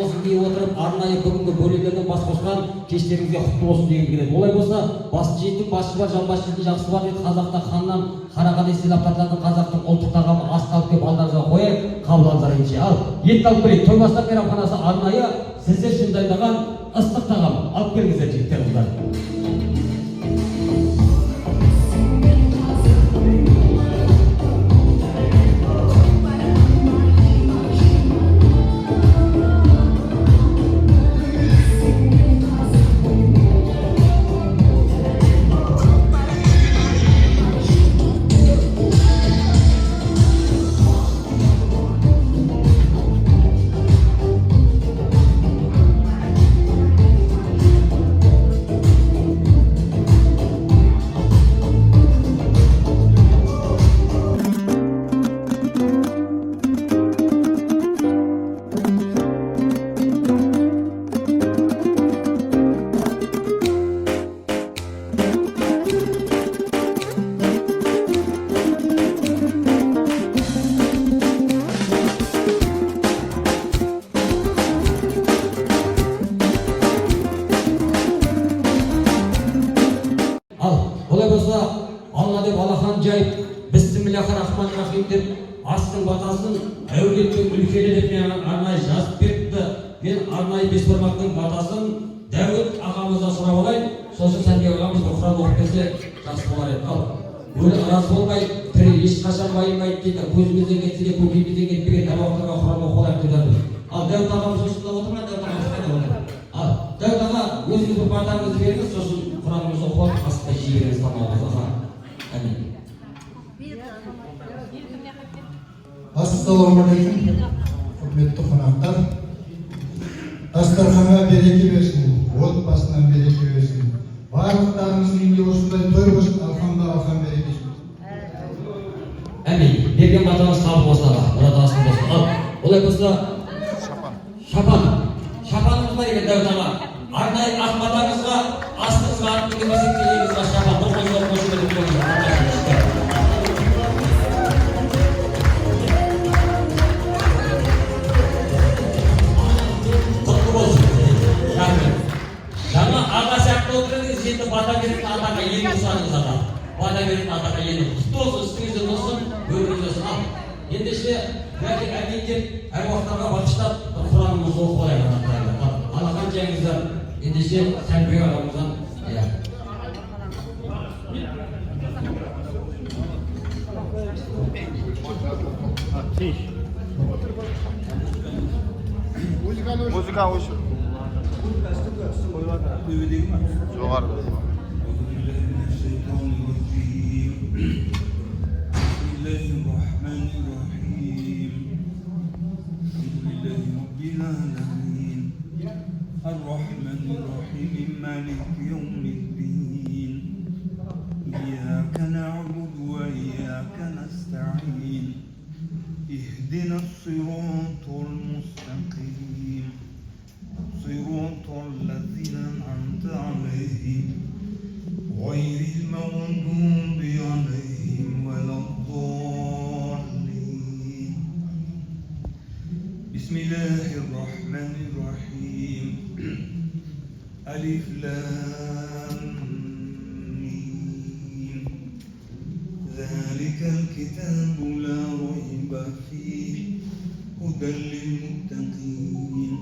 болсын дей отырып, арнайы бүгінгі бөлімдерден бас қосқан кештеріңізге құтты болсын деген келеді. Олай болса, басшы жейтін басшы бар, жамбас жейтін жақсы бар дейді. Қазақта ханнан қарағанды сыйлап тартатын қазақтың ұлттық тағамы ас алып келіп алдарыңызға қояйық, қабыл алыңыздар ендеше. Ал, ет алып келейік. Тоймастар мейрамханасы арнайы сіздер үшін дайындаған ыстық тағам алып келіңіздер жігіттер қыздар. Алла деп алахан жайып, Бисмиллахир-рахманир-рахим деп астың батасын әулеттің үлкені деп мен арнайы жазып беріпті. Мен арнайы бесбармақтың батасын Дәуіт ағамыздан сұрап алайын. Сосын Сәнбек ағамыз Құран оқып берсе жақсы болар еді. Ал, өлі разы болмай, тірі ешқашан байымайды дейді. Көзімізден кетсе де көкейімізден кетпеген тамақтарға Құран оқып алайық деді. Ал, Дәуіт ағамыз осында отыр ма? Дәуіт ағамыз қайда отыр? Ал, Дәуіт аға, өзіңіз бір батаңызды беріңіз, сосын Құранымызды оқып астына жей беріңіз тамағымызға. Ассалаумағалейкум, құрметті қонақтар. Дастарханға береке берсін, отбасынан береке берсін. Барлықтарыңыздың үйінде осындай той болсын, алхан берекесін. Әмин. Берген батаңыз қабыл болсын аға, мұрат асыл болсын. Ал, олай болса, шапанымыз бар екен Дәуіт аға. Арнайы ақ батаңызға, астыңызға аттың емесекте егізға шапан. Қоқойыздар қошы беріп қойыңыздар. Енді бата беретін атаға енді ұсаныңыз аға. Бата беретін атаға енді құтты болсын, үстіңізде болсын, өміріңізде болсын. Ал, ендеше бәлкім әкеңдер әр уақыттарға бағыштап Құранымызды оқып алайық атақтарына. Алақан жайыңыздар, ендеше Сәнбек ағамыздан Muzika hoşu. Yukarıda. الرحمن الرحيم مالك يوم الدين إياك نعبد وإياك نستعين اهدنا الصراط المستقيم صراط الذين أنعمت عليهم غير المغضوب عليهم ولا الضالين بسم الله الرحمن الرحيم ألف لام ميم ذلك الكتاب لا ريب فيه هدى للمتقين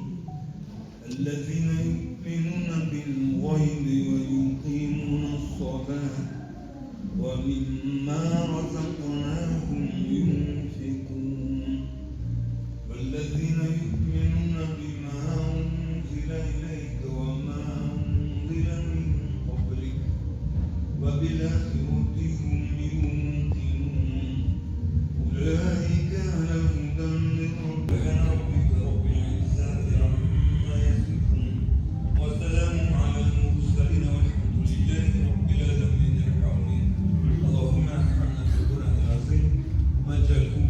الذين يؤمنون بالغيب ويقيمون الصلاة ومما رزقناهم ينفقون والذين يؤمنون بما أنزل إليك وما أنزل من قبلك وبالآخرة هم يوقنون أولئك على هدى من ربهم رب العزة عما يصفون وسلام على المرسلين والحمد لله رب العالمين. اللهم ارحمنا بالقرآن العظيم واجعله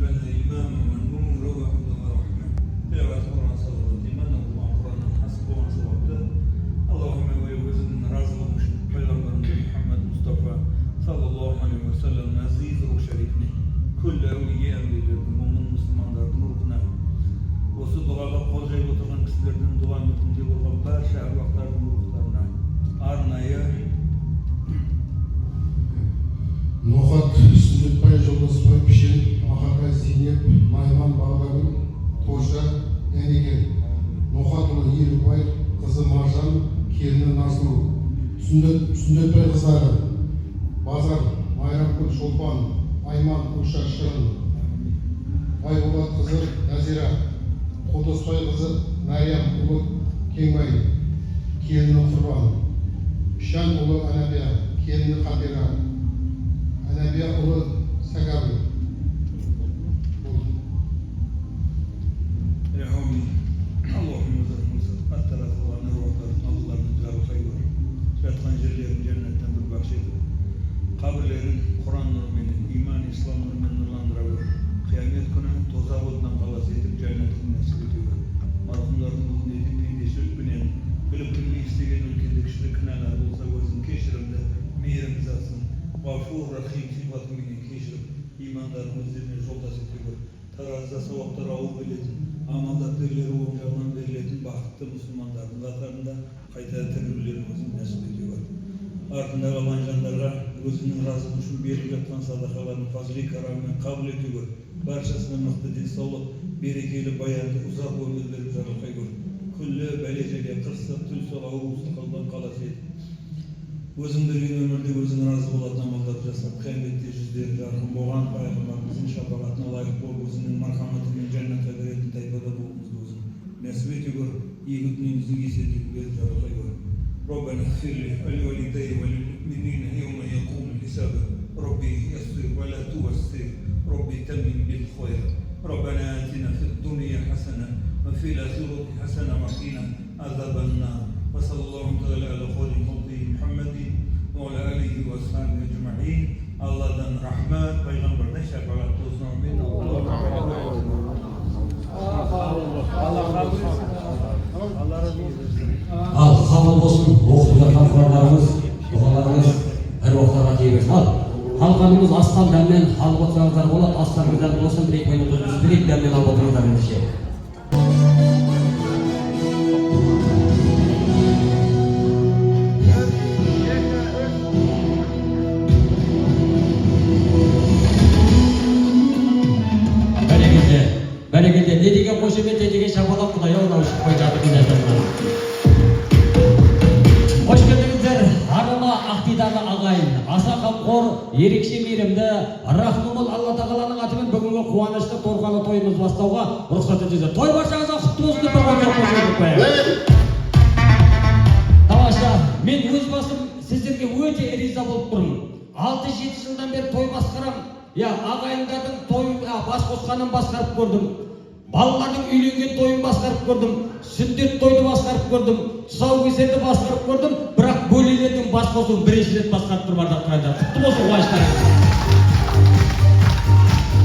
Елубай, қызы Маржан, келіні Назгүл, Сүндетбай қыздары, Базар, Майракүл Шолпан, Айман Ушар Шырын, Байболат қызы Назира, Қолдосбай қызы Мәриям ұлы Кеңбай, келіні Құрбан, Пішан ұлы Анабия, келіні Қадира, Анабия ұлы Сәгәбі. Allah'ım attaraflarını, ruhlarını, Allah'ın cevabı koy. Yatkan yerlerin cennetten bir bahşedin. Kabirlerin Kur'an nuruyla, iman, İslam nuruyla nurlandırıyor. Kıyamet günü tozak odundan kalas edip cennetin nasip ediyor. Marhumların bu nedik neydi sürtbünen, bilip bilme isteyen ülkede kişilik kınalar olsa gözün keşirimde meyirimiz alsın. Gafur, Rahim, sıfatı minin keşirim. İmanların üzerine yoldaş ediyor. Tarazda sevapları ağır biletin. Amalda birleri olacağından veriletin baktı Müslümanların katlarında kayta terörlerin özünü nasip ediyor. Ardında kalan canlarga özünün razılmışın berip yatkan sadakalarını fazli kararından kabul ediyor. Barçasına mıhtı sağlık, berekeli bayandı, uzak ömür verip zarılka gör. Külle belecege kırsa tül soğağı usulkaldan kalas et. Özün bergen ömürde özün razı olan amallar jasap, kıymetli yüzleri jarkın boğan paygamberimizin şafaatine layık bol özünün marhametinin cennet ederetin tayfada bulunuz özün. Nasip ediyor, iyi gütünümüzün istedik bir zarılka gör. Rabbena gfirli velivalideyi velilmu'minine yevme yakumul hisab. Rabbi yassir ve la tuvassir. Rabbi temmin bil khayr. Rabbena atina fid dunya hasana ve fil ahireti hasana ve qina azaban nar. Ve sallallahu teala ala khayri halqi Muhammedin ve ala alihi ve ashabihi ecma'in. Allah'tan rahmet, peygamberden şefaat olsun. Amin. Allah razı olsun. Al kabul olsun, okup жатқан Kur'anlarımız, dualarımız her vaxtlara tiyebirsin. Al, halkanımız aslan dәммен алып отырғандар болады, aslan бірден болсын, бір-екі минут бір-екі дәммен алып отырғандар ендеше. Бәрекелде, не деген қошемет, не деген шапалақ Құдай Аллах шықпай жатыр күнәсінен. Қош келдіңіздер, арыма ақтидағы ағайын, аса қамқор, ерекше мейірімді, рахмымыл Алла тағаланың атымен бүгінгі қуанышты торқалы тойымыз бастауға рұқсат етіңіздер. Той баршаңызға құтты болсын деп бір қошемет қояйық. Тамаша, мен өз басым сіздерге өте риза болып тұрмын. 6-7 жылдан бері той басқарам. Ағайындардың тойын бас қосқанын басқарып көрдім. Балалардың үйленген тойын басқарып көрдім. Сүндет тойды басқарып көрдім. Тұсаукесерді басқарып көрдім. Бірақ бөлелердің бас қосуын бірінші рет басқарып тұрмын ардақ қайдар. Құтты болсын қуаныштарыңыз.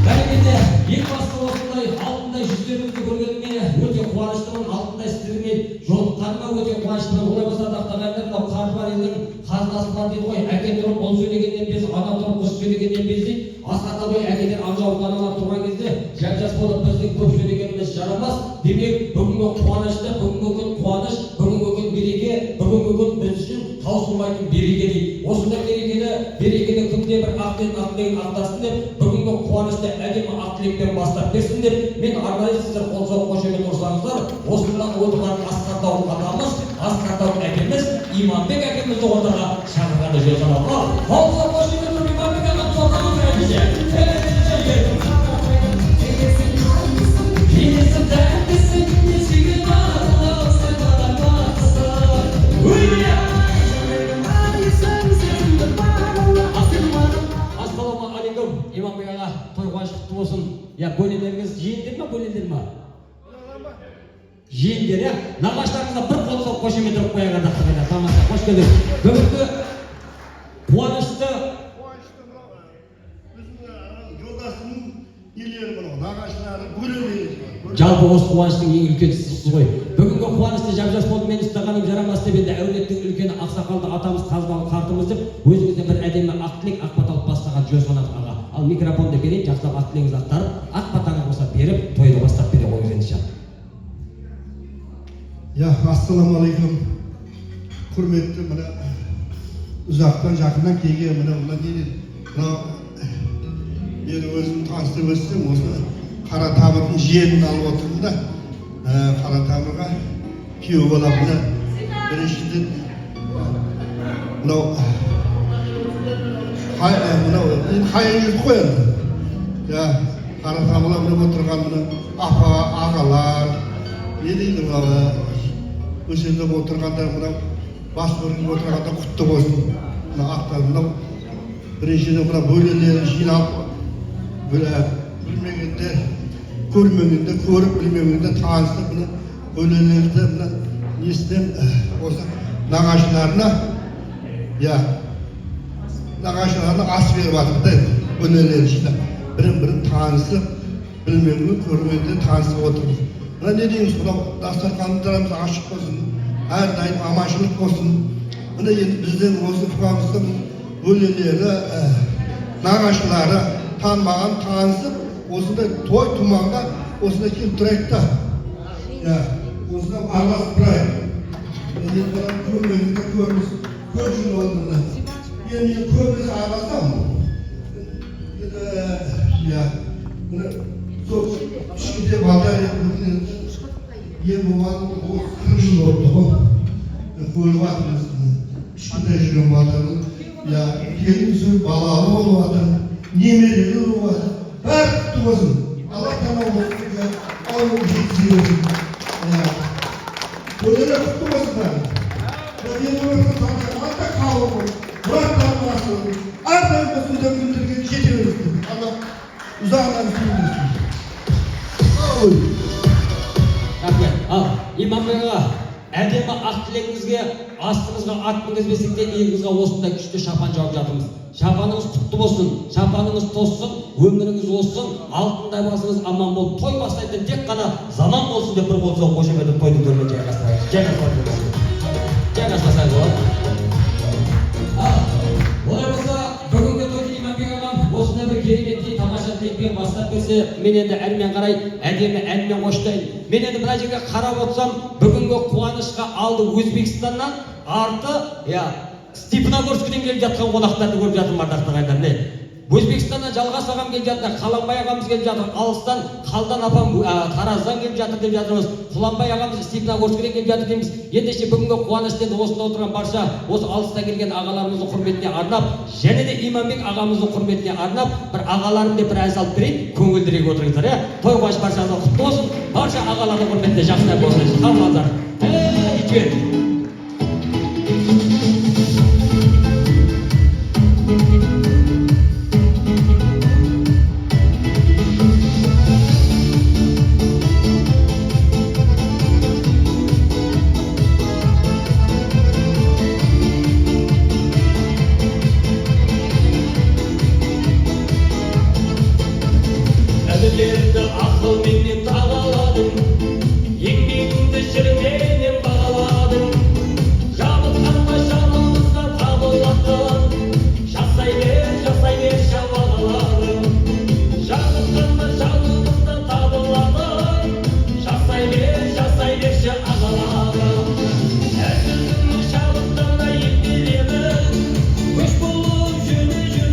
Бәрекелді, ең басты осындай алтындай жүздеріңізді көргеніме өте қуаныштымын. Алтындай сіздерге жолыққаныма өте қуаныштымын. Олай болса ақтағандар, мынау қаржы бар елдің қазынасы бар дейді ғой. Әке тұрып ұл сөйлегеннен безіп, ана тұрып қыз сөйлегеннен безіп, асқата қой әкеден аңжауын аналар тұрған кезде жап-жас болып біздің көп сөйлегеніміз жарамас. Демек, бүгінгі қуанышты, бүгінгі күн қуаныш, бүгінгі күн береке, бүгінгі күн біз үшін таусылмайтын береке дейді. Осындай берекелі күнде бір ақтен ақтеген ақтасын деп, бүгінгі қуанышты әдемі ақтілікпен бастап берсін деп, мен арнайы сіздер қол соғып қошемет ұрсаңыздар, осындан отырған Асқартау атамыз, Асқартау әкеміз, Иманбек әкемізді отырға шақырғанды жөн саналар. Қол соғып қошемет ұрып Иманбек әкемізді отырға әкемізді. Ассалаумағалейкум, Иманбек аға, той қуаныш құтты болсын. Бөлелеріңіз жиендер ма, бөлелер ма? Жиендер, нағаштарыңызға бір қол соғып қошемет ұрып қояйық ардақ қайдар. Тамаша, қош келдіңіз. Бүгінгі қуанышты жалпы осы қуаныштың ең үлкен сізсіз ғой. Бүгінгі қуанышты жап-жас болды мен ұстағаным жарамас деп енді әулеттің үлкені ақсақалды атамыз қазбалы қартымыз деп өзіңізде бір әдемі ақ тілек ақ бата алып бастаған жөн санадық аға. Ал микрофонды берейін, жақсылап ақ тілегіңізді ақтарып, ақ батаңыз болса беріп, тойды бастап бере қойыңыз ендеше. Ассалаумағалейкум. Құрметті мына ұзақтан жақыннан келген мына мен өзім таныстырып өтсем осы Қара Тамырдың жиенін алып отырмын да. Қара Тамырға kuyov bolam bilan birinchidan hayırlı koyalım. Ya, qaratamlar bilib o'tirgan buni apa, ağalar, ne deydi buni? O'shanda o'tirganda buni bosh bo'lib o'tirganda qutlu bo'lsin. Buni aqtarib birinchidan buni bo'ylalarni jilab, bilmaganda, ko'rmaganda, ko'rib bilmaganda tanishib buni bo'ylalarda buni nesdan o'sha naqashlarni ya naqashlarni as beryapti. Bo'ylalar jilab birin tanışıp, bilmem görmedi tanışıp oturmuş. Ne deyimiz buna dasturxonlarımız açık olsun, her daim amaçlılık olsun. Buna bizden olsun fukamızda böyleleri, nağaçları tanımağın tanışıp, olsun da toy tumağına, olsun da kim direkte. Ya, olsun da arası bırak. Yani bana görmedi, görmüş, görüşün olduğunda. Yani görmüş arası mı? Ya, bunu çok şimdi batarya bugün yer bulmadı o 40 yıl oldu. Koyuvatımız şimdi şu batarya ya kendisi balalı olmadı. Nimetli olmadı. Her tutmasın. Allah tamam olsun ya. Allah'ın izniyle. Ya. Böyle tutmasın da. Ben yeni bir tane hatta kalmadı. Murat'tan bahsediyorum. Ardan basınca gündürgen geçiriyoruz. Allah uzağından sürüyorsun. Oy. Rahmet. Al, İmam Bey'e әдемі ақ тілегіңізге астыңызға ат мінгізбесек те иығыңызға осындай күшті шапан жауып жатырмыз. Шапаныңыз құтты болсын, шапаныңыз тоссын, өміріңіз болсын, алтындай басыңыз аман болып, той бастайтын тек қана заман болсын деп бір қол соғып қошеметін тойдың төріне жайғаспасаңыз болады. Олай болса, бүгінгі тойды Иман Бек ағам осындай бір кереметтей тамаша тілекпен бастап берсе, мен енді әрмен қарай әдемі әнмен қоштайын. Мен енді мына жерге қарап отырсам, бүгінгі қуанышқа алды Өзбекстаннан, арты Степногорскіден келіп жатқан қонақтарды көріп жатырмын, ардақты ағайындар. Өзбекстаннан Жалғас ағам келіп жатыр, Қаланбай ағамыз келіп жатыр, алыстан Қалдан апам Тараздан келіп жатыр деп жатырмыз. Құланбай ағамыз Степногорскіден келіп жатыр дейміз. Ендеше бүгінгі қуанышты осында отырған барша осы алыста келген ағаларымыздың құрметіне арнап, және де Иманбек ағамыздың құрметіне арнап, бір ағаларым деп бір ән салып берейін, көңілдірек отырыңыздар. Той қуаныш баршаңызға құтты болсын. Барша ағалардың құрметіне жақсылап болсын. Қабыл алыңыздар. Жібер. Әділерді ақылменен тағаладым, еңбегіңді шірменен бағаладым. Жабылғанға жанымызға табылатын, жасай бер шабаладым. Жабылғанға жанымызға табылатын, жасай бер ағаладым. Әзілдің шабықтана ектелемін, көш болып жөнделемін.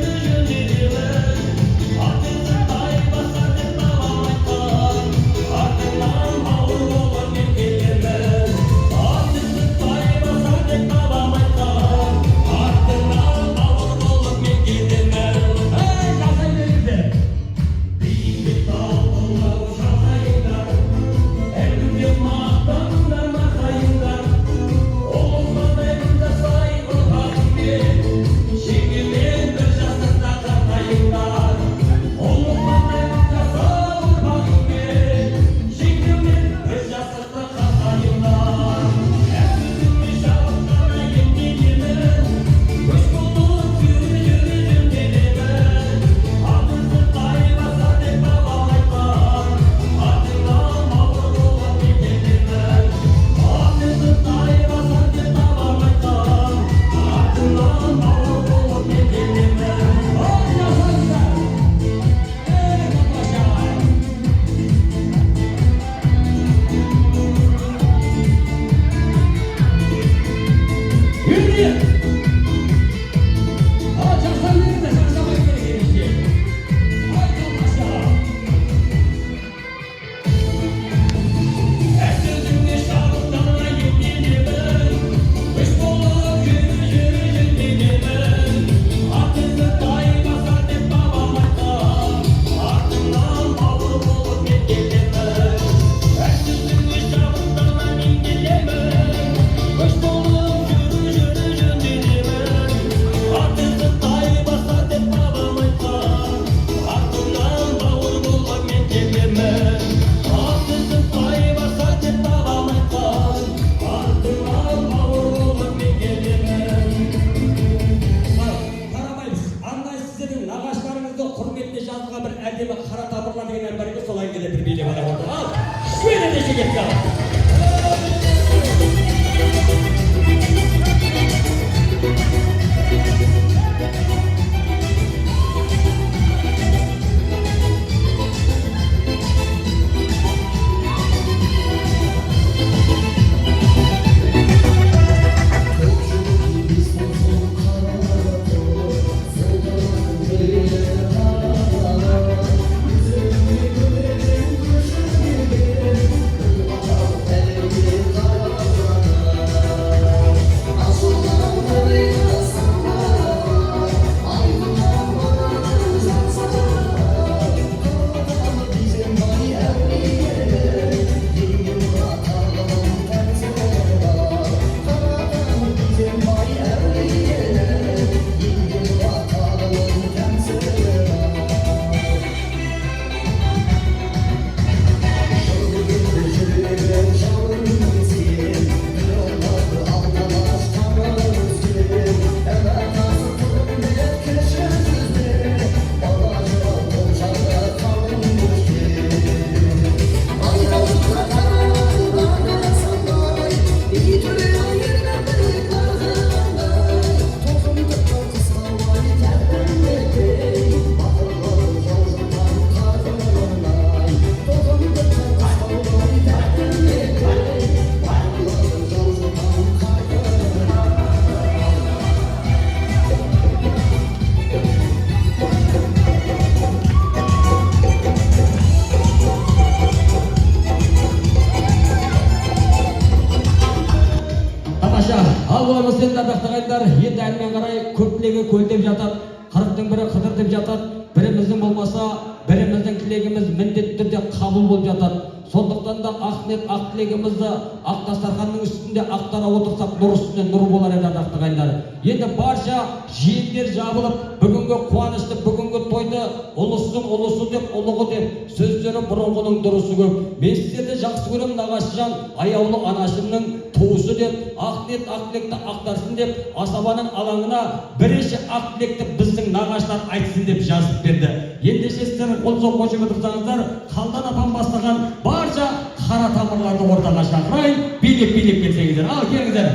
тамаша. Ал болмаса енді ардақтағандар, енді әрмен қарай көптілігі көлдеп жатады, қырықтың бірі қыдыр деп жатады. Біріміздің болмаса, біріміздің тілегіміз міндетті түрде қабыл болып жатады. Сондықтан да ақ ниет, ақ тілегімізді ақ дастарханның үстінде ақтара отырсақ, нұр үстіне нұр болар еді ардақтағандар. Енді барша жиендер жабылып, бүгінгі қуанышты, бүгінгі тойды ұлысы деп, ұлығы деп сөздері бұрынғының дұрысы көп. Мен сіздерді жақсы көремін нағашыжан, аяулы анашымның туысы деп, ақ ниет, ақ тілекті ақтарсын деп, асабаның алаңына бірінші ақ тілекті біздің нағашылар айтсын деп жазып берді. Ендеше сіздер қол соқ қошемет тұрсаңыздар, Қалдан апам бастаған барша қара тамырларды ортаға шақырайын, билеп келсеңіздер. Ал келіңіздер,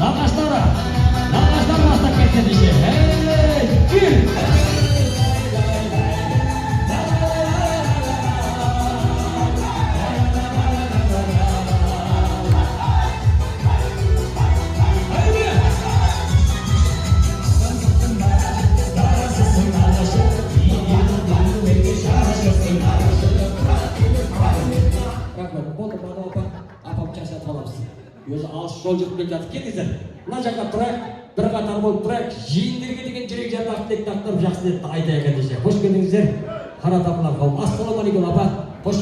нағаштар бастап кетсе десе. Кел! Болды, апам жасатып аламыз. Өзі алыс жол жүріп келе жатыр. Келіңіздер, мына жаққа тұрайық, бір қатар болып тұрайық. Жиендерге деген жүрек жарды ақ тілекті ақтарып жақсы ниетті айтайық ендеше. Қош келдіңіздер, қара тамырлар қауым. Ассалаумағалейкум апа, қош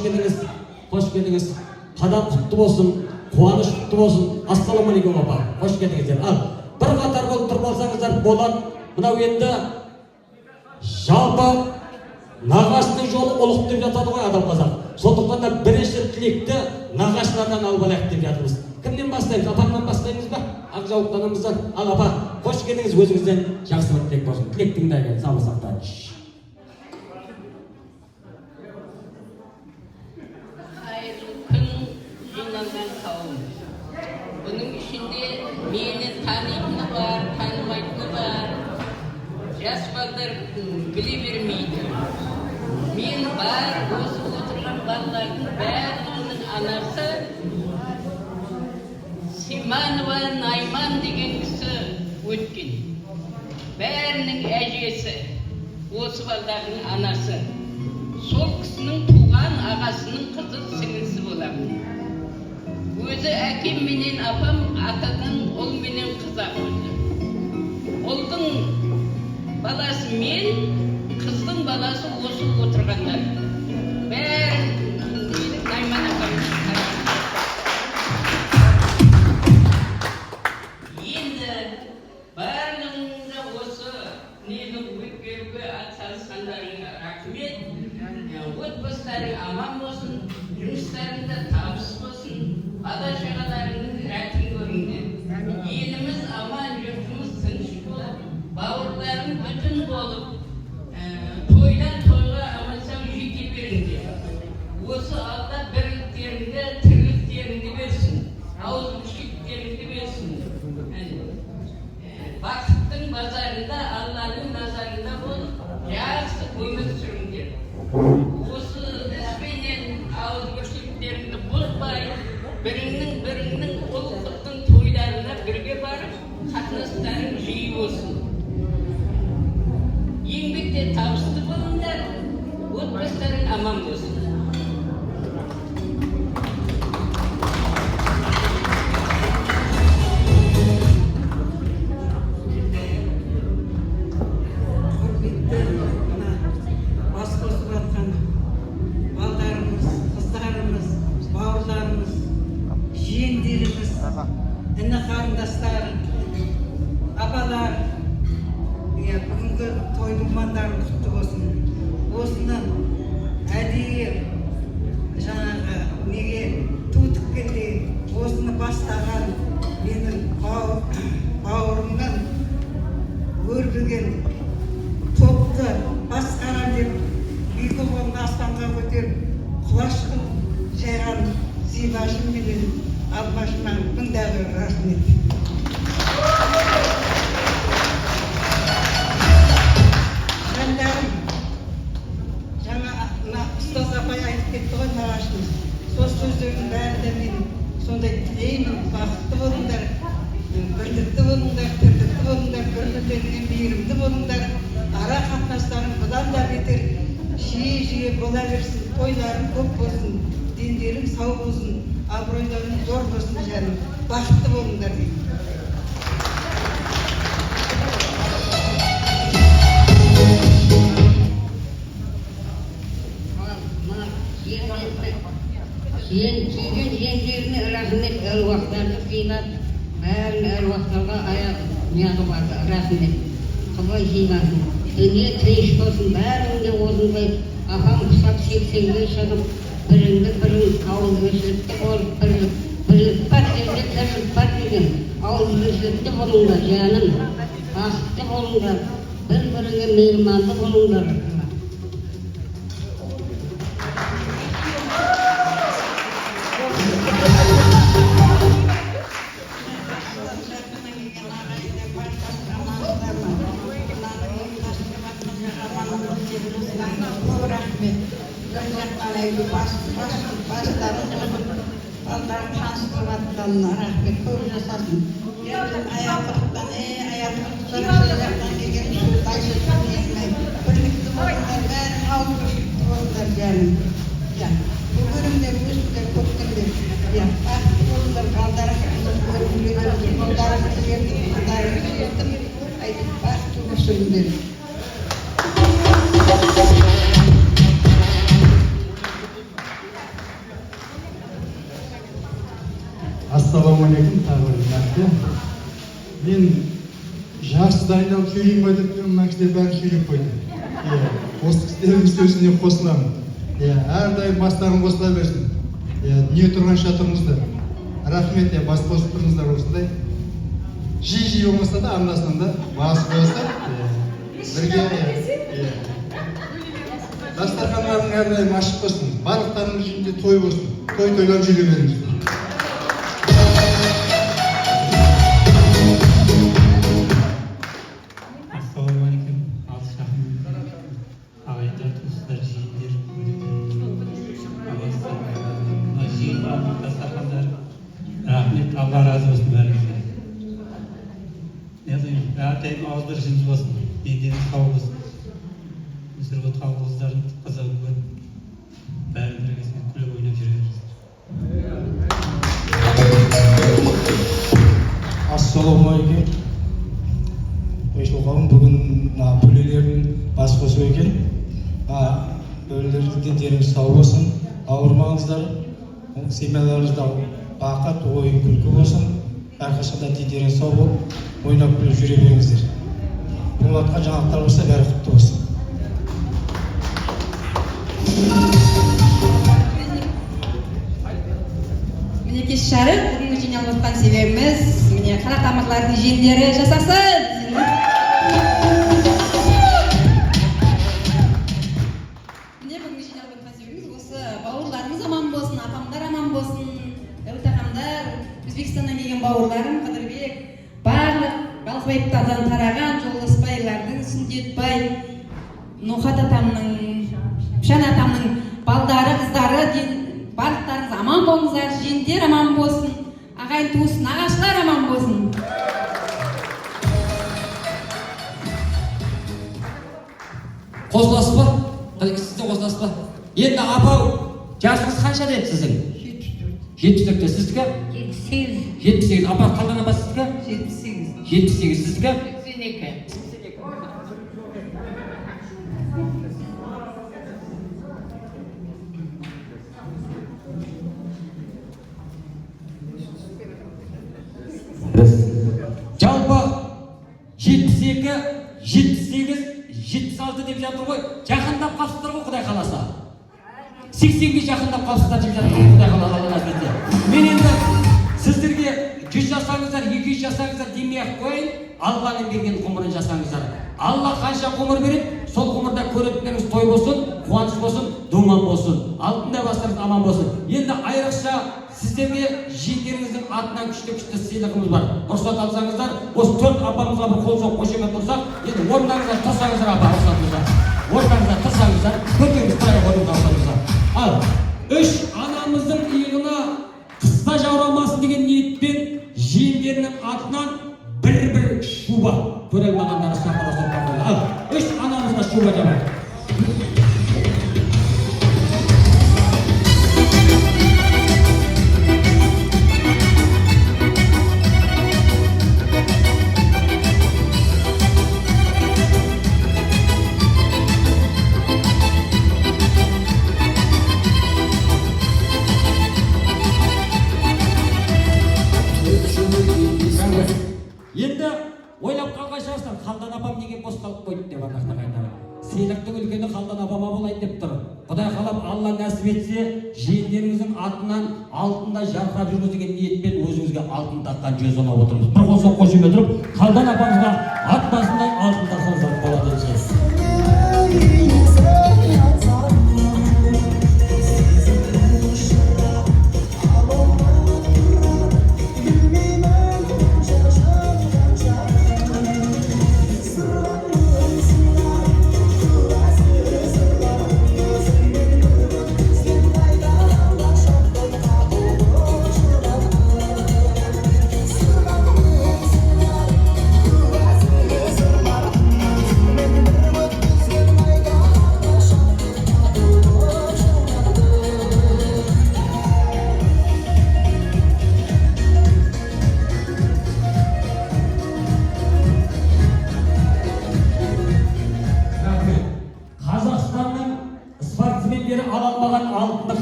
келдіңіз. Қадам құтты болсын, қуаныш құтты болсын. Ассалаумағалейкум апа, қош келдіңіздер. Ал, бір қатар болып тұрып алсаңыздар болады. Мынау енді жалпы нағашының жолы ұлық деп жатады ғой адам қазақ. Сондықтан да бірінші тілекті нағашылардан алып алайық деп жатырмыз. Кімнен бастаймыз? Апамнан бастаймыз ба? Ақ жаулықтанымыздан. Ал апа, қош келдіңіз, өзіңізден жақсы бір тілек болсын. Тілек тыңдайық, сау сақтан. Қайырлы күн жиналған қауым. Бұның ішінде мені танитыны бар, танымайтыны бар. Жас балдар біле бермейді. Мен бар, осы отырған балалардың бәрінің анасы Симанова Найман деген кісі өткен. Бәрінің әжесі осы балалардың анасы. Сол кісінің туған ағасының қызы сіңлісі боламын. Өзі әкем менен апам атадан ұл менен қызақ өзі. Ұлдың баласы мен, қыздың баласы осы отырғандар. Бәрі Найман апамыз. Енді барлығында осы нені өткеруге атсалысқандарыңа рахмет. Отбасыларың аман болсын, жұмыстарыңда табыс болсын, бала-шағаларыңның рәтін көріңдер. Еліміз аман, жұртымыз тыныш болып, бауырларың бүтін болып, тойдан тойға аман-сау жете беріңдер. Осы алда бірліктеріңді, тірліктеріңді берсін, ауызбіршіліктеріңді берсін. Бақыттың базарында, Алланың назарында болып, жақсы өмір сүріңдер. Осы іспенен ауызбіршіліктеріңді бұзбай, біріңнің ұлттың тойларына бірге барып, қатынастарың жиі болсын. Еңбекте табысты болыңдар, отбасыларың аман болсын. Іні қарындастар, апалар, бүгінгі тойдың мандарын құтты болсын. Осыны әдейі жаңағы неге ту тіккенде осыны бастаған менің бауырымнан өрбіген топты басқарам деп екі қолын аспанға көтеріп құлаш қылып жайған зибашым менен Алмашынан мыңдағы рахмет. Жандарым, жаңа ұстаз апай айтып кетті ғой нағашымыз. Сол сөздердің бәрі де мен сондай тілеймін, бақытты болыңдар, бірлікті болыңдар, тірлікті болыңдар, бір-бірлеріңе мейірімді болыңдар. Ара қатынастарың бұдан да бетер жиі бола берсін, тойларың көп болсын, дендерің сау болсын. Абыройдарың зор болсын жаным, бақытты болыңдар деймін. әруақтарды жинап, бәрін әруақтарға неғып рахмет. Құдай жинасын. Дүние тыныш болсын, бәріңде осындай апам құсап 80-ге шығып, бірің ауызбіршілікті болып, бірлік бар жерде тірлік бар деген ауызбіршілікті болыңдар, жаным. Бақытты болыңдар, бір-біріңе мейірманды болыңдар. Rahmet koy жасасын. Аяқтан аяқтан келген тайшы келмей. Бірлікті болыңдар, бәрі ауызбіршілікті болыңдар жаным. Бұл көрімдер, өсіңдер, көктіңдер. Бақытты болыңдар, балдарыңыз ертіп, айтып бақытты өсіңдер. Ассалаумағалейкум, тағы бір мәрте. Мен жақсы дайындалып сөйлеймін бе деп тұрмын, мына кісілер бәрін сөйлеп қойды. Осы кісілердің сөзіне қосыламын. Әрдайым бастарың қосыла берсін. Дүние тұрғанша тұрыңыздар. Рахмет, бас қосып тұрыңыздар осындай. Жиі болмаса да, анда-санда бас қосып, бірге дастархандарың әрдайым ашық болсын. Барлықтарының жүзінде той болсын. Той-тойлап жүре беріңіздер. Ассалаумағалейкум, алыс жақын ағайындар, туыстар, жиендер, мына жиынға дастархандар, рахмет, алла разы болсын бәріңізге. Әрдайым ауызбіршілігіңіз болсын, дендеріңіз сау болсын. Өсіріп отқан қуыздарын қызығы көріп, бәрін бірігесіне күліп ойнап жүре беріңіз. Ассалаумағалейкум. Ойшыл қауым, бүгін бөлелердің бас қосу екен. Бөлелердің дендеріңіз сау болсын, ауырмаңыздар, семьяларыңызда бақыт, ойын, күлкі болсын. Әрқашанда дендеріңіз сау болып, ойнап күліп жүре беріңіздер. Бұл атқан жаңалықтар болса, бәрі құтты болсын. Мінекей шәріп, бүгінгі жиналып отқан себебіміз, міне қара тамырлардың жиендері жасасын. Міне бүгінгі жиналып отқан себебіміз осы бауырларымыз аман болсын, апамдар аман болсын, Дәуіт ағамдар, Өзбекстаннан келген бауырларым, Қыдырбек, барлық Балқыбаевтардан тараған Жолдасбайлардың, Сүндетбай, Нұхат атамның, Пішан атамның балдары, қыздары, барлықтарыңыз аман болыңыздар, жиендер аман болсын, ағайын туыс, нағашылар аман болсын. Қосыласыз ба? Сіз де қосыласыз ба? Енді апау, жасыңыз қанша деді сіздің? 74. Сіздікі? 78. Апа, қалған апа сіздікі? 78. Сіздікі? 82. Жалпы 72, 78, 76 деп жатыр ғой. Жақындап қалсыздар ғой, Құдай қаласа. 80-ге жақындап қалсыздар деп жатыр ғой, Құдай қаласа. Мен енді сіздерге 100 жасаңыздар, 200 жасаңыздар демей-ақ қойын, Алланың берген ғұмырын жасаңыздар. Алла қанша ғұмыр береді, сол ғұмырда көретіндеріңіз той болсын, қуаныш болсын, думан болсын. Алтында бастарыңыз аман болсын. Енді айрықша сіздерге жиендеріңіздің атынан күшті сыйлығымыз бар. Рұқсат алсаңыздар, осы 4 апамызға бір қол соғып қошемет тұрсақ, енді орындарыңызда тұрсаңыздар апа, рұқсат болса. Орындарыңызда тұрсаңыздар, көтеріңіз тұрайық орындарыңызда. Ал 3 анамыздың иығына қыста жаурамасын деген ниетпен жиендерінің атынан бір шуба көрелмағандары сапара соққан болды. Ал 3 анамызға шуба жабайық. Енді ойлап қалған шығарсыздар, Қалдан апам неге бос қалып қойды деп ардақтан айтады. Сыйлықтың үлкені Қалдан апама болайын деп тұр. Құдай қалап Алла нәсіп етсе, жиендеріңіздің атынан алтында жарқырап жүргіз деген ниетпен өзіңізге алтын таққан жүз ұнап отырмыз. Бір қол соқ қосып тұрып, Қалдан апамызға ат басындай алтын тақсаңыздар болады десеңіз.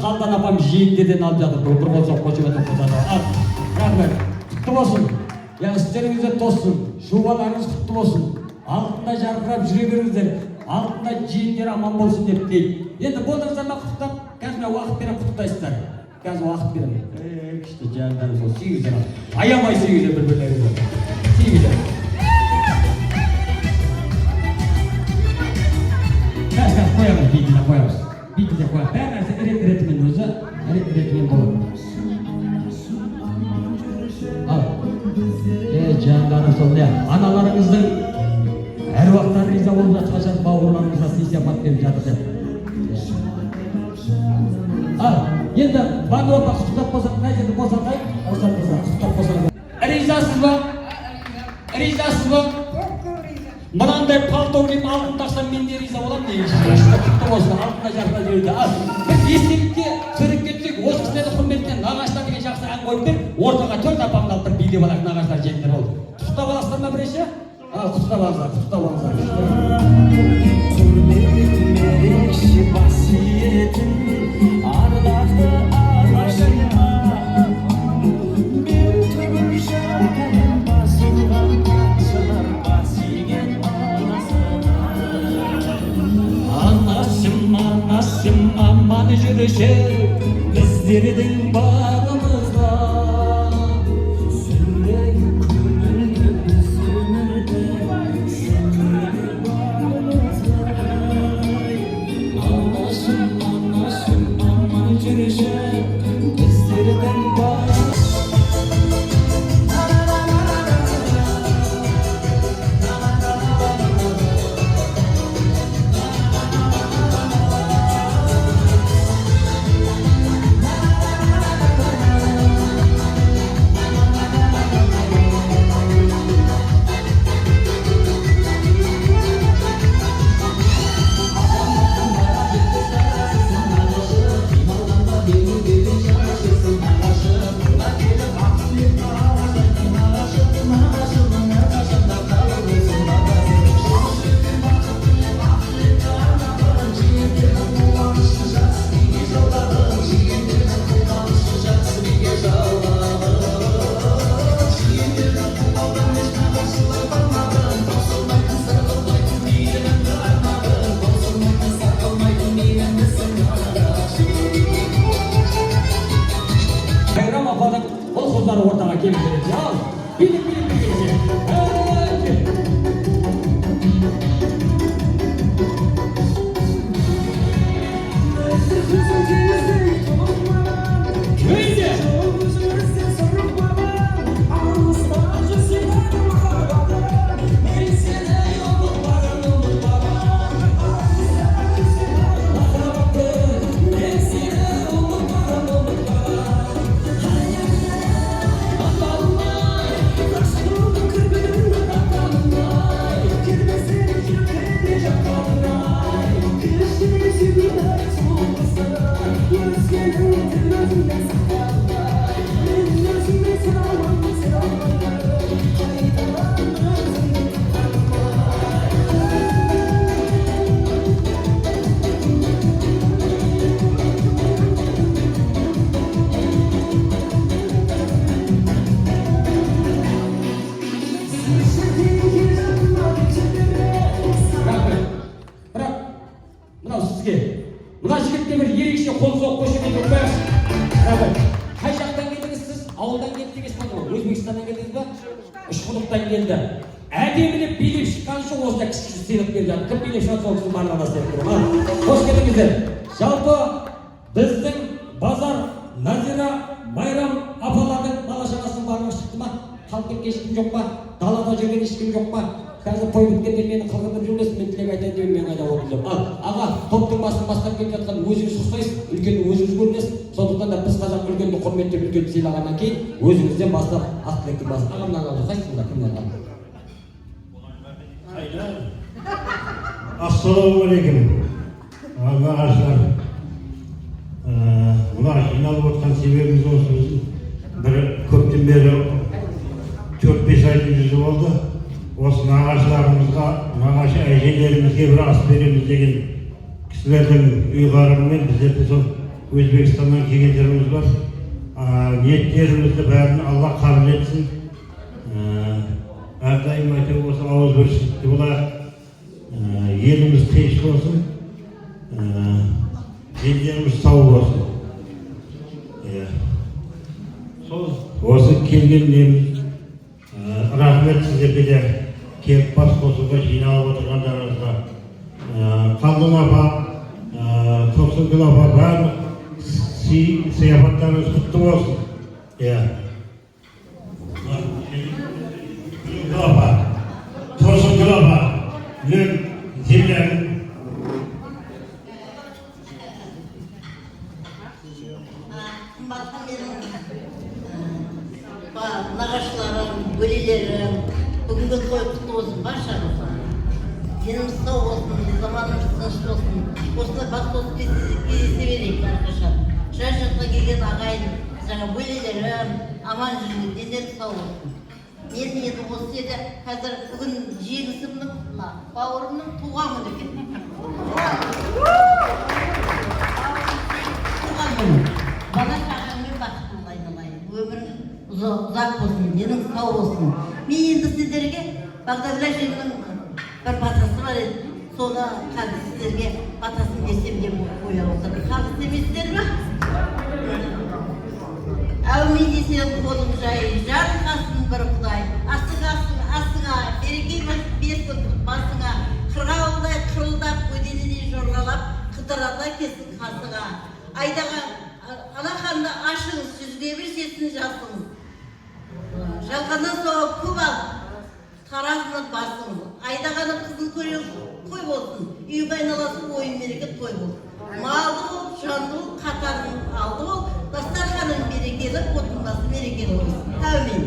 Қалдан апам жиендерден алып жатыр. Бір болса қосып өтіп қосады. Рахмет. Құтты болсын. Істеріңізде тосын. Шубаларыңыз құтты болсын. Алтында жарқырап жүре беріңіздер. Алтында жиендер аман болсын деп дейді. Енді болдыңыздар ма құттықтап? Қазір мен уақыт беріп құттықтайсыздар. Қазір уақыт беремін. Күшті жандарым сол. Сүйіңіздер. Аямай сүйіңіздер бір-бірлеріңізді. Сүйіңіздер. Қазір қоямыз, бейтіне қоямыз. Бейтіне қоямыз. Бәр нәрсе ретімен өзі, ретімен болады. Жандарым сол не? Аналарыңыздың әруақтары риза болып жатқан бауырларыңызға сый-сияпат беріп жатыр деп. Енді Бануапа құттықтап болсақ, қай жерде босатайық? Құттықтап болсақ. Ризасыз ба? Ризасыз ба? Мынандай палтау киіп алтын тақсам мен де риза боламын деген құтты болсын, алтында жарқырап жүреді. Бір естелікке суретке түсейік, осы кісілерді құрметтен нағашылар деген жақсы ән қойып бер, ортаға 4 апамды алып бір билеп алайық, нағашылар жеңдер болды. Құттықтап аласыздар ма біресе? Құттықтап алыңыздар, құттықтап алыңыздар. Аман жүріші біздердің бағымызға сүрегі көңілді біз өмірді шүкірі барымызға анашым аман жүріші біздердің бағымызға ортаға келіп береді. Ал, билік. Өзбекстаннан келдіңіз ба? Үшқұдықтан келді. Әдемілеп билеп шыққан үшін осындай кішкене сыйлық берді. Кім билеп жатса ол кісінің барлығына сыйлық беремін. Қош келдіңіздер. Жалпы біздің базар Назира, Майрам апалардың бала-шағасының барлығы шықты ма? Қалып кеткен ешкім жоқ па? Далада жүрген ешкім жоқ па? Қазір той біткенде мені қылғындырып жүрмесін, мен тілек айтайын деп мен қайда отырдым. Ал аға, топтың басын бастап кетіп жатқан өзіңіз шықпайсыз, үлкенді өзіңіз көрінесіз. Сондықтан да біз қазақ үлкенді құрметтеп үлкенді сыйлағаннан кейін өзіңізден бастап ақ тілектің басын. Ағамнан алып қайсыңдар, кімнен алып? Ассалаумағалейкум. Ағашылар. Мына жиналып отқан себебіміз осы біздің бір көптен бері 4-5 айдың жүзі болды. Осы нағашыларымызға, нағашы әжелерімізге бір ас береміз деген кісілердің ұйғарымымен біздерде сол Өзбекстаннан келгендеріміз бар. Ниеттерімізді бәрін Алла қабыл етсін. Әрдайым айтып осы ауызбіршілікті болайық. Еліміз тыныш болсын. Елдеріміз сау болсын. Осы келген неміз рахмет сіздерге де келіп бас қосуға жиналып отырғандарыңызға. Қалдың апа, Тоқсынгүл апа, барлық сыяпаттарыңыз құтты болсын. Тоқсынгүл апа, мен землянин. Нағашыларым, бөлелерім, бүгінгі той құтты болсын баршамызға. Деніміз сау болсын, заманымыз тыныш болсын. Осындай бас қосып кездесе берейік әрқашан. Жас жасқа келген ағайын, жаңа бөлелерім, аман жүрген, денесі сау болсын. Мен енді осы жерде қазір бүгін жеңісімнің, бауырымның туған күні екен. Туған күні. Бала шағаңмен бақытты айналайын. Өмірің ұзақ болсын, денің сау болсын. Мен енді сіздерге Бағдагүл әжемнің бір батасы бар еді. Соны қазір сіздерге батасын берсем деп ойлап отырмын. Қарсы еместер ме? Әумин десең қолың жай, жарылғасын бір Құдай. Астыңа береке берсін басыңа. Қырғауылдай қырылдап, өденедей жорғалап, қыдырата кесін қасыңа. Айдаға алақанды ашыңыз, жүзге бір сесін жасыңыз. Жалғаннан соң көп ал, таразыны басыңыз. Айдағаны қызын көрен қой болсын, үйге айналасы ойын мереке той болсын. Малды бол, жанды бол, қатарын алды бол, дастарханың берекелі, отындасы мерекелі болсын. Әумин.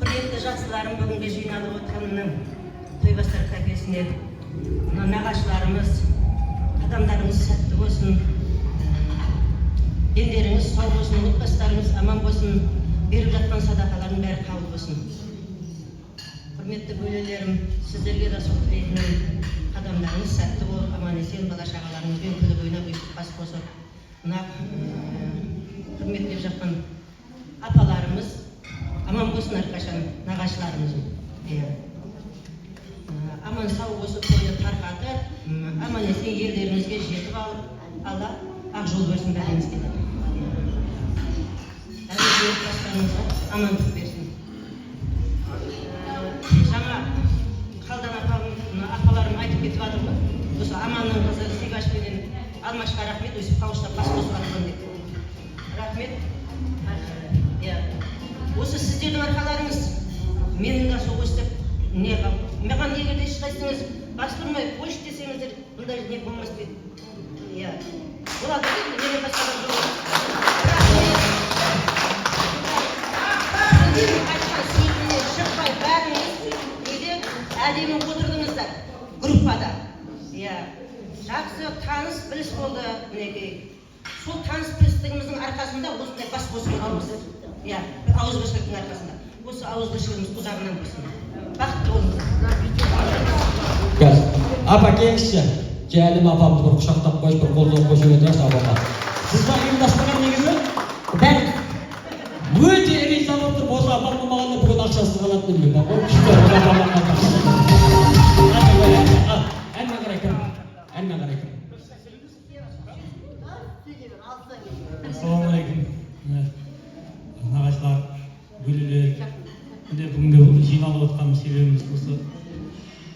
Құрметті жақсыларым, бүгінгі жиналып отырғанның Тойбастар кафесіне нағашыларымыз, адамдарыңыз сәтті болсын, дендеріңіз сау болсын, отбасыларыңыз аман болсын, беріп жатқан садақалардың бәрі қабыл болсын. Құрметті бөлелерім, сіздерге де сол тілейтінім, қадамдарыңыз сәтті болып, аман есен бала-шағаларыңызбен күліп ойнап ұйқып бас қосып, мына құрметтеп жатқан апаларымыз аман болсын әрқашан, нағашыларымыз. Аман сау болсын, тойды тарқатып, аман есен елдеріңізге жетіп алып, Алла ақ жол берсін бәрімізге. Отбасыларыңызға амандық берсін. Жаңа қалдан апаларым айтып кетіп жатыр ғой. Осы Аманның қызы Зибашпенен Алмашқа рахмет, өсіп қауыштап бас қосып жатқан деп. Рахмет. Осы сіздердің арқаларыңыз менің де сол өстіп маған егер де ешқайсыңыз бас тұрмай қойшы десеңіздер, бұндай не болмас па еді. Болады дейді, менен басқадан жоқ. Шықпай бәріңіз неде әдемі отырдыңыздар группада. Жақсы таныс біліс болды мінекей. Сол таныс білістігіміздің арқасында осындай бас қосып қалмыз. Ауызбіршіліктің арқасында. Осы ауызбіршілігіміз ұзағынан болсын. Бақытты болыңыздар. Апа келіңізші. Жәлім апамды бір құшақтап қойып, бір қолдап қойып отырайықшы апаға. Сізді ұйымдастырған негізі бәрі өте риза болып тұрып, осы апам болмағанда бүгін ақшасы қалатын білмеймін. Әнмен қарай кім? Ассалаумағалейкум. Нағашылар, бөлелер. Бүгінгі жиналып отқан себебіміз осы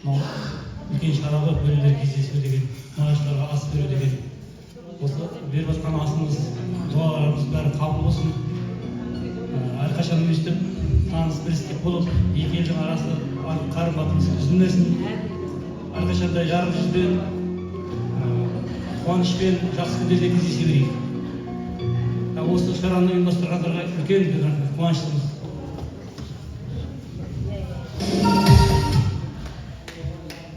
үлкен шараға бөлелер кездесу деген, нағашыларға ас беру деген. Осы беріп жатқан асымыз, дуаларымыз бәрі қабыл болсын. Әрқашан өстіп, таныс білістік болып, екі елдің арасы қарым-қатынасы үзілмесін. Әрқашанда жарық жүзбен, қуанышпен, жақсы күндерде кездесе берейік. Осы шараны ұйымдастырғандарға үлкен қуаныштымыз.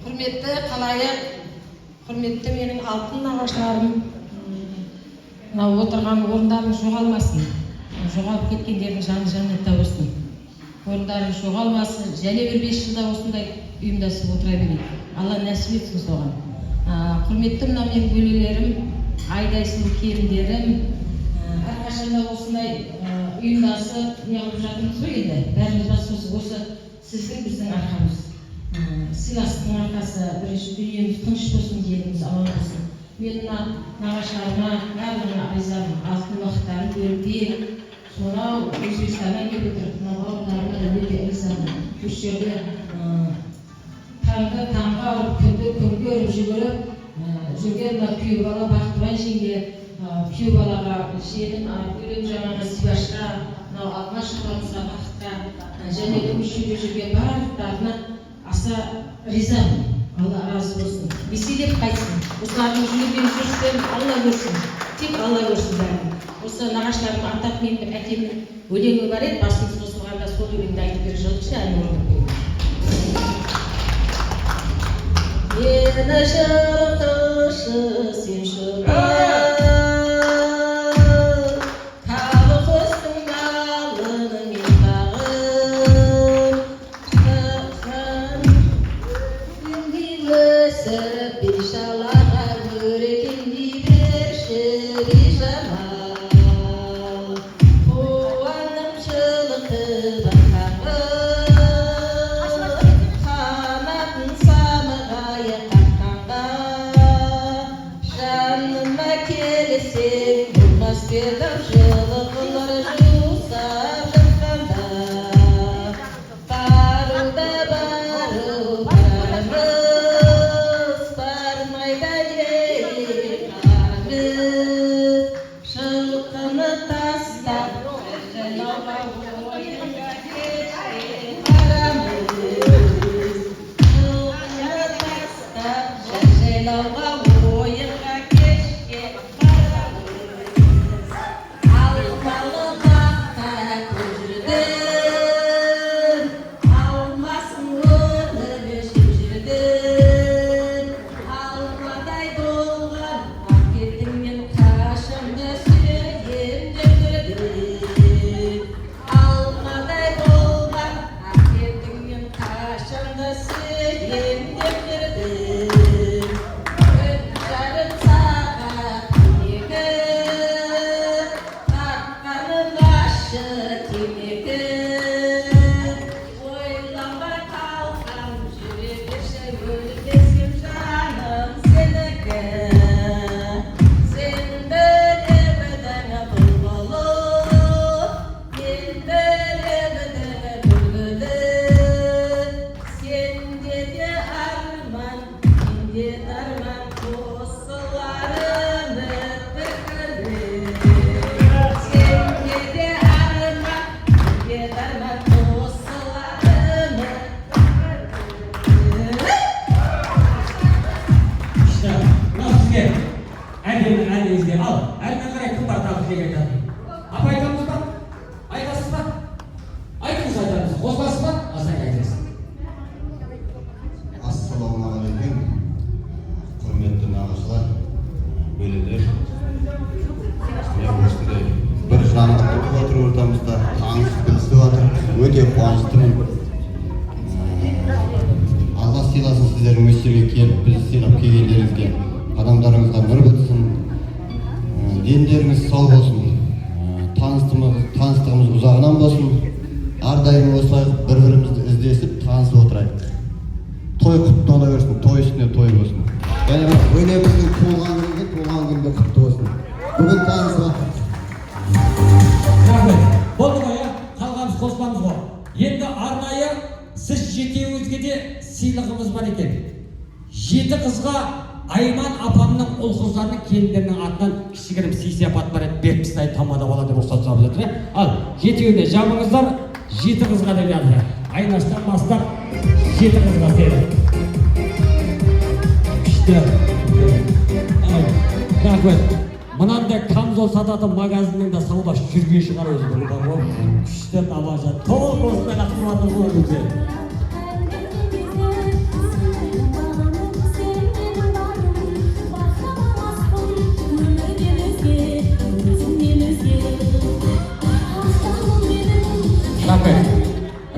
Құрметті қалайық, құрметті менің алтын нағашыларым, мынау отырған орындарың жоғалмасын. Жоғалып кеткендердің жаны жәннатта болсын. Орындарың жоғалмасын, және бір 5 жылда осындай ұйымдасып отыра берейік. Алла нәсіп етсін соған. Құрметті мына менің бөлелерім, айдайсың келіндерім, әрқашанда осындай ұйымдасып неғылып жатырмыз ғой енді. Бәріміз басымыз осы сіздің біздің арқамыз. Сыйластықтың арқасы, бірінші дүниеміз тыныш болсын, еліміз аман болсын. Мен нағашыларыма барлығына ризамын. Алтын уақыттарын бөліп, сонау Өзбекстаннан келіп отырып, бауырларыма өте ризамын. Осы жерде таңға ұрып, күнге ұрып жүгіріп жүрген күйеу бала Бақтыбай жеңге, күйеу балаға жиенім, өлең жаңағы Зибашқа, Алмаш ағамызға Бақытқа және көшеде жүрген барлықтарына аса ризамын. Алла разы болсын. Еселеп қайтсын. Осылардың жүрген жүрістерін Алла көрсін. Тек Алла көрсін бәрін. Осы нағашыларым атап менің әкемнің өлеңі бар еді, басымыз қосылғанда сол өлеңді айтып беріп жатыршы, ән орындап қойдым. Мені жылытушы сен шырағым, калы құстың балыны мен тағым, өсіп бейшалаға көрекендей берші бейжамал, қуаным жылытып ақтағым, қанатын самығайы қаққанға, жаныма келсең болмас бердім жылы қылыр жусап жатқанда, баруда бару барымыз, жылқыны тастап жайлауға ойынға кешке барамыз, жылқыны тастап жайлауға ойынға кешке барамыз, алмалы бақта көжірдім, алмасын өніп жүрдім, алмадай болған ақкетім мен қашымды сүйем жүрдім, алмадай болған ақкетім мен қашымды сүйем жүрдім, жарым сағат темекі, тартқаным ащы темекі, ойланбай қалсам жүре берші өлмесем жаным сенікі, сен білемідің бұлбұлы, мен білемідің бүлбүлі, сенде де арман, менде дарман, қосылар үміт күні, сенде де арман, менде дарман, қосылар үміт күні. İşte mынау сізге әдемі әніңізге ал, әрмен қарай кім бар тағы тілек айтатын? Апа айтамыз ба? Айтасыз ба? Айтыңыз айтамыз. Қосыласыз ба? Азай айтыңыз. Ассалаумағалейкум, құрметті нағашылар, бөлелер. Осындай бір жаңалықтар отырып ортамызда танысып білісіп жатыр. Өте қуаныштымын. Алла сыйласын сіздердің өстерге келіп, бізді сыйлап келгендеріңізге. Адамдарыңызға нұр бітсін, дендеріңіз сау болсын, таныстығымыз ұзағынан болсын. Әрдайым осылай бір-бірімізді іздесіп, танысып отырайық. Той құтты бола берсін, той үстіне той болсын. Өнеріміздің туған күнде құтты болсын. құрметтеріңізге рахмет. Болды ғой, қалғанымыз қоспамыз ғой. Енді арнайы сіз жетеуіңізге де сыйлығымыз бар екен. 7 қызға Айман апамның ұл қыздарының келіндерінің атынан кішігірім сый-сияпат бар еді, беріп тастайын тамада болады деп рұқсат сұрап жатыр. Ал жетеуіне жабыңыздар, 7 қызға деп жатыр. Айнаштан бастап 7 қызға сыйлық. Күшті. Рахмет. Мынандай камзол сататын магазиннің де саудасы жүрген шығар өзі бұл бар ғой. Күшті тамаша. Толық осымен ақтырмады ғой өзі.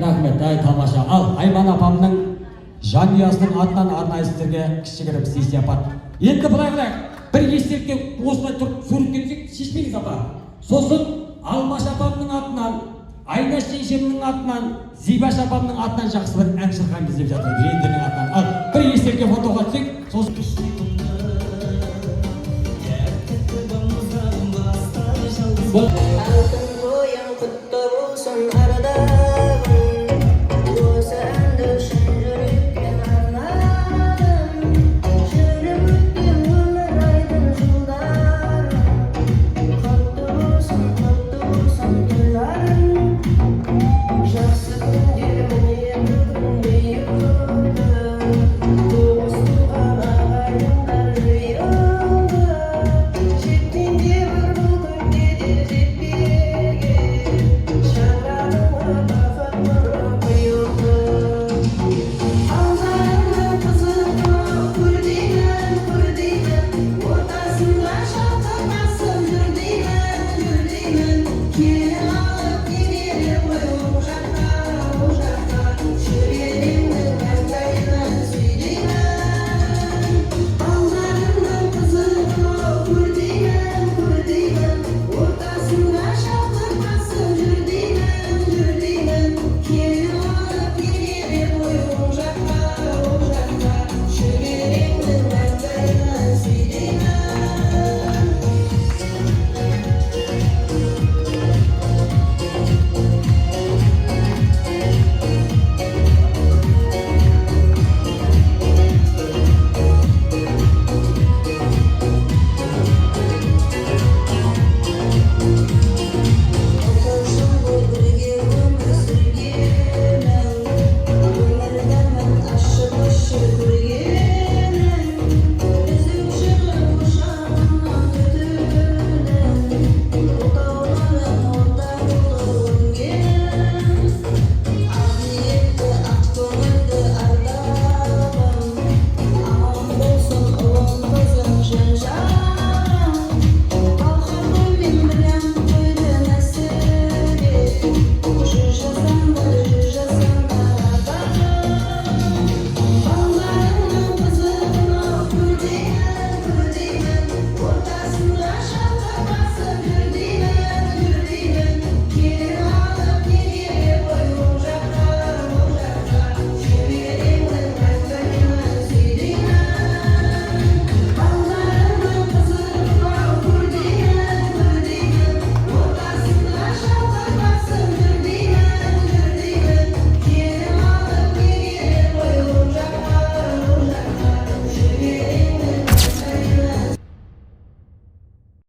Рахмет, ай тамаша. Ал Айман апамның жанұясының атынан арнайы сіздерге кішігірім сый-сияпат. Енді былай қарайық. Бір естелікке осылай тұрып суреттенсек шешпеңіз апа. Сосын Алмаш апамның атынан, Айнаш жеңшемнің атынан, Зибаш апамның атынан жақсы бір ән шырқаймыз деп жатыр. Жиендерінің атынан. Ал бір естелікке фотоға түсек, сосын бұл